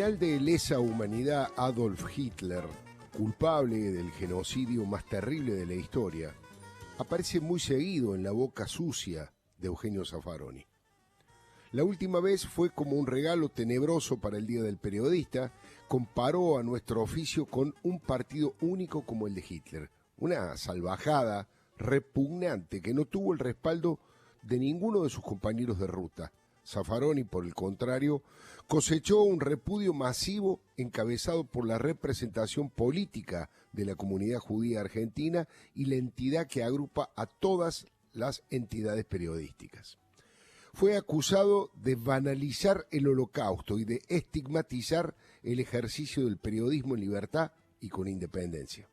criminal de lesa humanidad Adolf Hitler, culpable del genocidio más terrible de la historia, aparece muy seguido en la boca sucia de Eugenio Zaffaroni. La última vez fue como un regalo tenebroso para el Día del Periodista. Comparó a nuestro oficio con un partido único como el de Hitler, una salvajada repugnante que no tuvo el respaldo de ninguno de sus compañeros de ruta. Zaffaroni, por el contrario, cosechó un repudio masivo encabezado por la representación política de la comunidad judía argentina y la entidad que agrupa a todas las entidades periodísticas. Fue acusado de banalizar el Holocausto y de estigmatizar el ejercicio del periodismo en libertad y con independencia.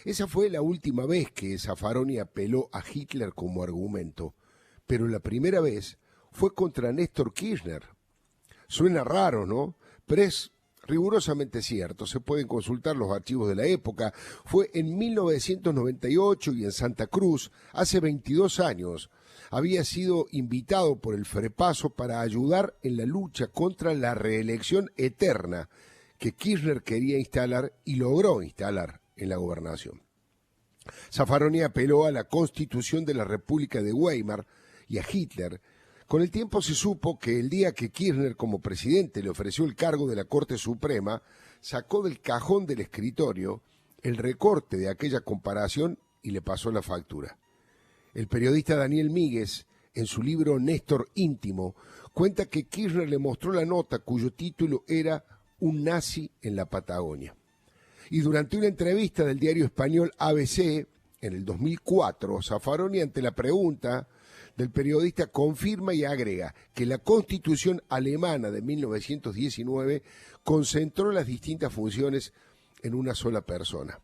Esa fue la última vez que Zaffaroni apeló a Hitler como argumento, pero la primera vez fue contra Néstor Kirchner. Suena raro, ¿no? Pero es rigurosamente cierto. Se pueden consultar los archivos de la época. Fue en 1998 y en Santa Cruz, hace 22 años. Había sido invitado por el Frepaso para ayudar en la lucha contra la reelección eterna que Kirchner quería instalar y logró instalar en la gobernación. Zaffaroni apeló a la Constitución de la República de Weimar y a Hitler. Con el tiempo se supo que el día que Kirchner como presidente le ofreció el cargo de la Corte Suprema, sacó del cajón del escritorio el recorte de aquella comparación y le pasó la factura. El periodista Daniel Míguez, en su libro Néstor Íntimo, cuenta que Kirchner le mostró la nota cuyo título era Un nazi en la Patagonia. Y durante una entrevista del diario español ABC, en el 2004, Zaffaroni, ante la pregunta del periodista, confirma y agrega que la Constitución alemana de 1919 concentró las distintas funciones en una sola persona.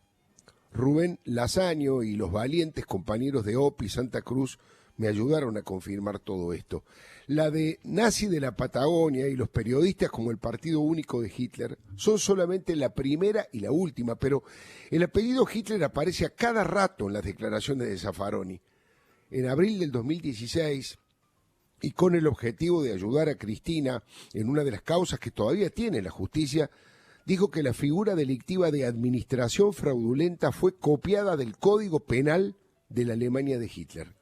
Rubén Lasaño y los valientes compañeros de OPI Santa Cruz me ayudaron a confirmar todo esto. La de nazi de la Patagonia y los periodistas como el partido único de Hitler son solamente la primera y la última, pero el apellido Hitler aparece a cada rato en las declaraciones de Zaffaroni. En abril del 2016, y con el objetivo de ayudar a Cristina en una de las causas que todavía tiene la justicia, dijo que la figura delictiva de administración fraudulenta fue copiada del Código Penal de la Alemania de Hitler.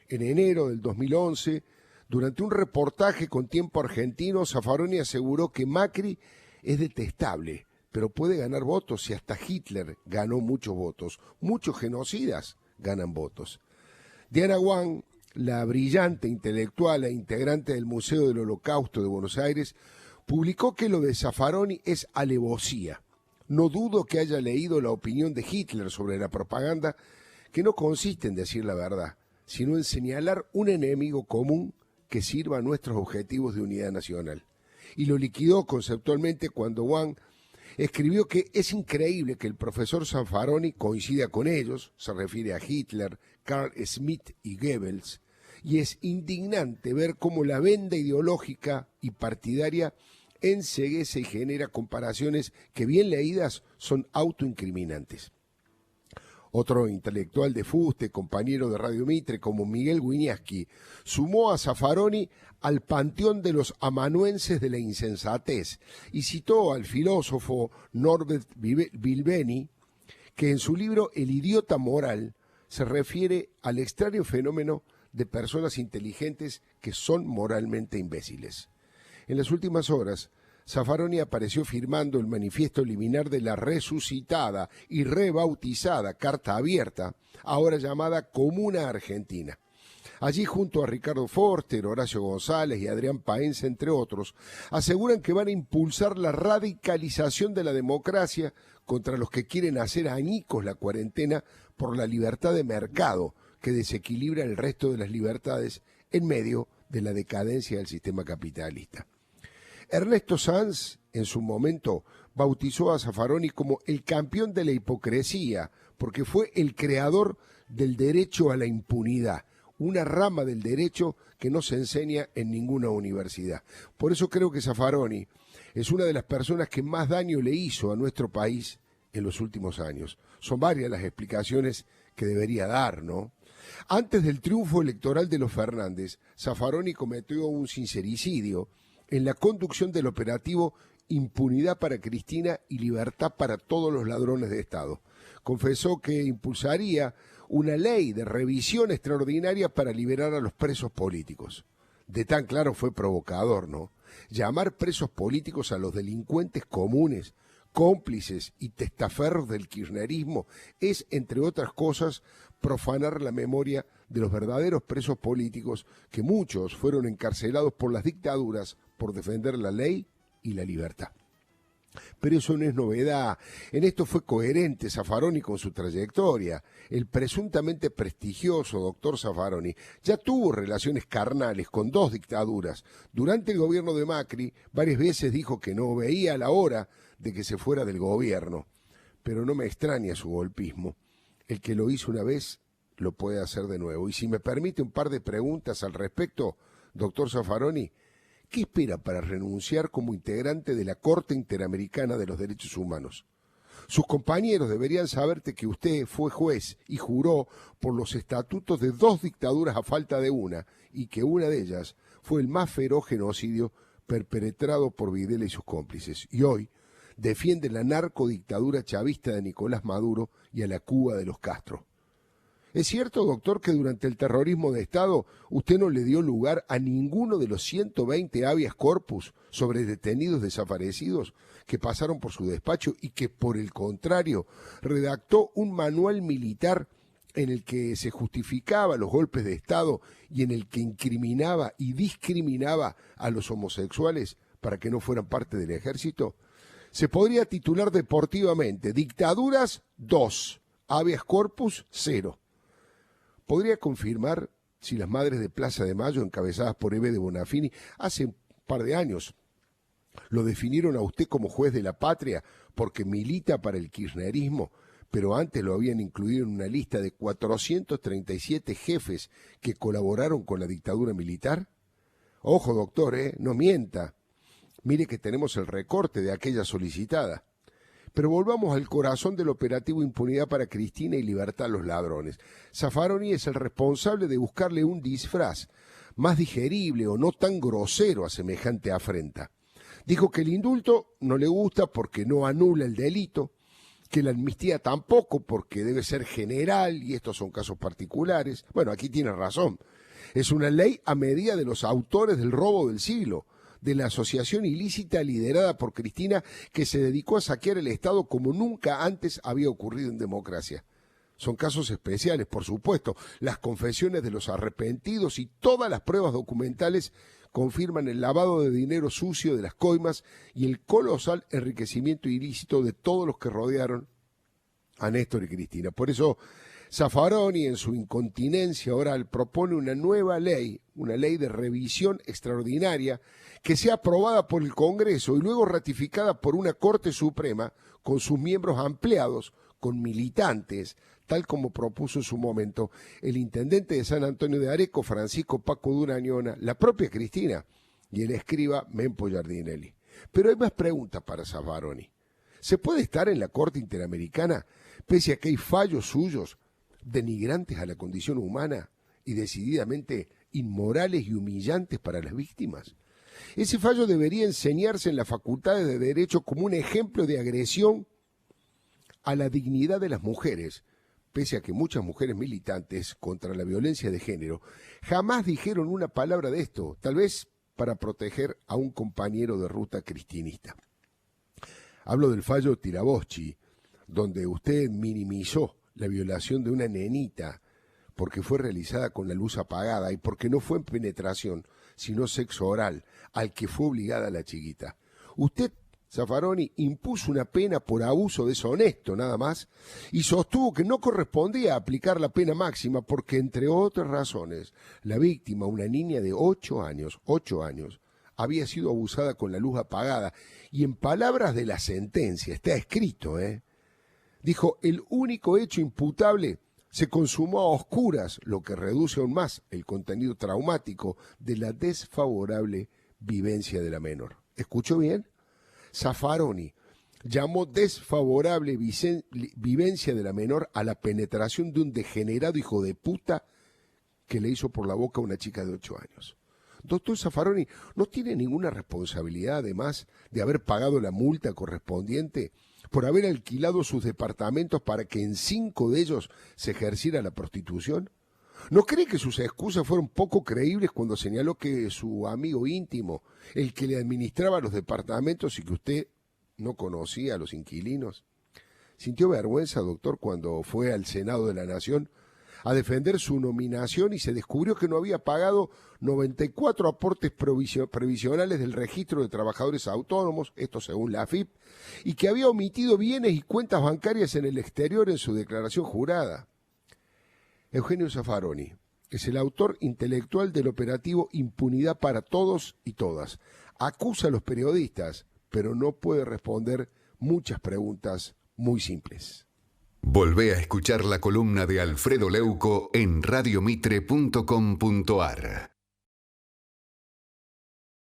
En enero del 2011, durante un reportaje con Tiempo Argentino, Zaffaroni aseguró que Macri es detestable, pero puede ganar votos si hasta Hitler ganó muchos votos. Muchos genocidas ganan votos. Diana Wang, la brillante intelectual e integrante del Museo del Holocausto de Buenos Aires, publicó que lo de Zaffaroni es alevosía. No dudo que haya leído la opinión de Hitler sobre la propaganda, que no consiste en decir la verdad, sino en señalar un enemigo común que sirva a nuestros objetivos de unidad nacional. Y lo liquidó conceptualmente cuando Wang escribió que es increíble que el profesor Zaffaroni coincida con ellos, se refiere a Hitler, Carl Schmitt y Goebbels, y es indignante ver cómo la venda ideológica y partidaria enceguece y genera comparaciones que bien leídas son autoincriminantes. Otro intelectual de fuste, compañero de Radio Mitre, como Miguel Wiñaski, sumó a Zaffaroni al panteón de los amanuenses de la insensatez y citó al filósofo Norbert Bilbeni, que en su libro El idiota moral se refiere al extraño fenómeno de personas inteligentes que son moralmente imbéciles. En las últimas horas, Zaffaroni apareció firmando el manifiesto liminar de la resucitada y rebautizada Carta Abierta, ahora llamada Comuna Argentina. Allí, junto a Ricardo Forster, Horacio González y Adrián Paenza, entre otros, aseguran que van a impulsar la radicalización de la democracia contra los que quieren hacer añicos la cuarentena por la libertad de mercado que desequilibra el resto de las libertades en medio de la decadencia del sistema capitalista. Ernesto Sanz, en su momento, bautizó a Zaffaroni como el campeón de la hipocresía, porque fue el creador del derecho a la impunidad, una rama del derecho que no se enseña en ninguna universidad. Por eso creo que Zaffaroni es una de las personas que más daño le hizo a nuestro país en los últimos años. Son varias las explicaciones que debería dar, ¿no? Antes del triunfo electoral de los Fernández, Zaffaroni cometió un sincericidio en la conducción del operativo impunidad para Cristina y libertad para todos los ladrones de Estado. Confesó que impulsaría una ley de revisión extraordinaria para liberar a los presos políticos. De tan claro fue provocador, ¿no? Llamar presos políticos a los delincuentes comunes, cómplices y testaferros del kirchnerismo es, entre otras cosas, profanar la memoria de los verdaderos presos políticos, que muchos fueron encarcelados por las dictaduras por defender la ley y la libertad. Pero eso no es novedad. En esto fue coherente Zaffaroni con su trayectoria. El presuntamente prestigioso doctor Zaffaroni ya tuvo relaciones carnales con 2 dictaduras. Durante el gobierno de Macri, varias veces dijo que no veía la hora de que se fuera del gobierno. Pero no me extraña su golpismo. El que lo hizo una vez lo puede hacer de nuevo. Y si me permite un par de preguntas al respecto, doctor Zaffaroni, ¿qué espera para renunciar como integrante de la Corte Interamericana de los Derechos Humanos? Sus compañeros deberían saberte que usted fue juez y juró por los estatutos de 2 dictaduras a falta de una, y que una de ellas fue el más feroz genocidio perpetrado por Videla y sus cómplices. Y hoy defiende la narcodictadura chavista de Nicolás Maduro y a la Cuba de los Castro. ¿Es cierto, doctor, que durante el terrorismo de Estado usted no le dio lugar a ninguno de los 120 habeas corpus sobre detenidos desaparecidos que pasaron por su despacho y que, por el contrario, redactó un manual militar en el que se justificaba los golpes de Estado y en el que incriminaba y discriminaba a los homosexuales para que no fueran parte del ejército? Se podría titular deportivamente: Dictaduras 2, habeas corpus 0. ¿Podría confirmar si las Madres de Plaza de Mayo, encabezadas por Eve de Bonafini, hace un par de años lo definieron a usted como juez de la patria porque milita para el kirchnerismo, pero antes lo habían incluido en una lista de 437 jefes que colaboraron con la dictadura militar? Ojo, doctor, no mienta. Mire que tenemos el recorte de aquella solicitada. Pero volvamos al corazón del operativo Impunidad para Cristina y Libertad a los ladrones. Zaffaroni es el responsable de buscarle un disfraz más digerible o no tan grosero a semejante afrenta. Dijo que el indulto no le gusta porque no anula el delito, que la amnistía tampoco porque debe ser general y estos son casos particulares. Bueno, aquí tiene razón. Es una ley a medida de los autores del robo del siglo, de la asociación ilícita liderada por Cristina, que se dedicó a saquear el Estado como nunca antes había ocurrido en democracia. Son casos especiales, por supuesto. Las confesiones de los arrepentidos y todas las pruebas documentales confirman el lavado de dinero sucio de las coimas y el colosal enriquecimiento ilícito de todos los que rodearon a Néstor y Cristina. Por eso Zaffaroni, en su incontinencia oral, propone una nueva ley, una ley de revisión extraordinaria, que sea aprobada por el Congreso y luego ratificada por una Corte Suprema con sus miembros ampliados, con militantes, tal como propuso en su momento el intendente de San Antonio de Areco, Francisco Paco Durañona, la propia Cristina y el escriba Mempo Giardinelli. Pero hay más preguntas para Zaffaroni. ¿Se puede estar en la Corte Interamericana pese a que hay fallos suyos denigrantes a la condición humana y decididamente inmorales y humillantes para las víctimas? Ese fallo debería enseñarse en las facultades de Derecho como un ejemplo de agresión a la dignidad de las mujeres, pese a que muchas mujeres militantes contra la violencia de género jamás dijeron una palabra de esto, tal vez para proteger a un compañero de ruta cristinista. Hablo del fallo Tiraboschi, donde usted minimizó la violación de una nenita porque fue realizada con la luz apagada y porque no fue en penetración, sino sexo oral, al que fue obligada la chiquita. Usted, Zaffaroni, impuso una pena por abuso deshonesto, nada más, y sostuvo que no correspondía aplicar la pena máxima porque, entre otras razones, la víctima, una niña de 8 años, había sido abusada con la luz apagada. Y en palabras de la sentencia, está escrito, dijo: el único hecho imputable se consumó a oscuras, lo que reduce aún más el contenido traumático de la desfavorable vivencia de la menor. ¿Escuchó bien? Zaffaroni llamó desfavorable vivencia de la menor a la penetración de un degenerado hijo de puta que le hizo por la boca a una chica de 8 años. Doctor Zaffaroni, ¿no tiene ninguna responsabilidad, además de haber pagado la multa correspondiente por haber alquilado sus departamentos para que en 5 de ellos se ejerciera la prostitución? ¿No cree que sus excusas fueron poco creíbles cuando señaló que su amigo íntimo, el que le administraba los departamentos y que usted no conocía a los inquilinos? ¿Sintió vergüenza, doctor, cuando fue al Senado de la Nación a defender su nominación y se descubrió que no había pagado 94 aportes previsionales del registro de trabajadores autónomos, esto según la AFIP, y que había omitido bienes y cuentas bancarias en el exterior en su declaración jurada? Eugenio Zaffaroni es el autor intelectual del operativo Impunidad para Todos y Todas. Acusa a los periodistas, pero no puede responder muchas preguntas muy simples. Volvé a escuchar la columna de Alfredo Leuco en radiomitre.com.ar.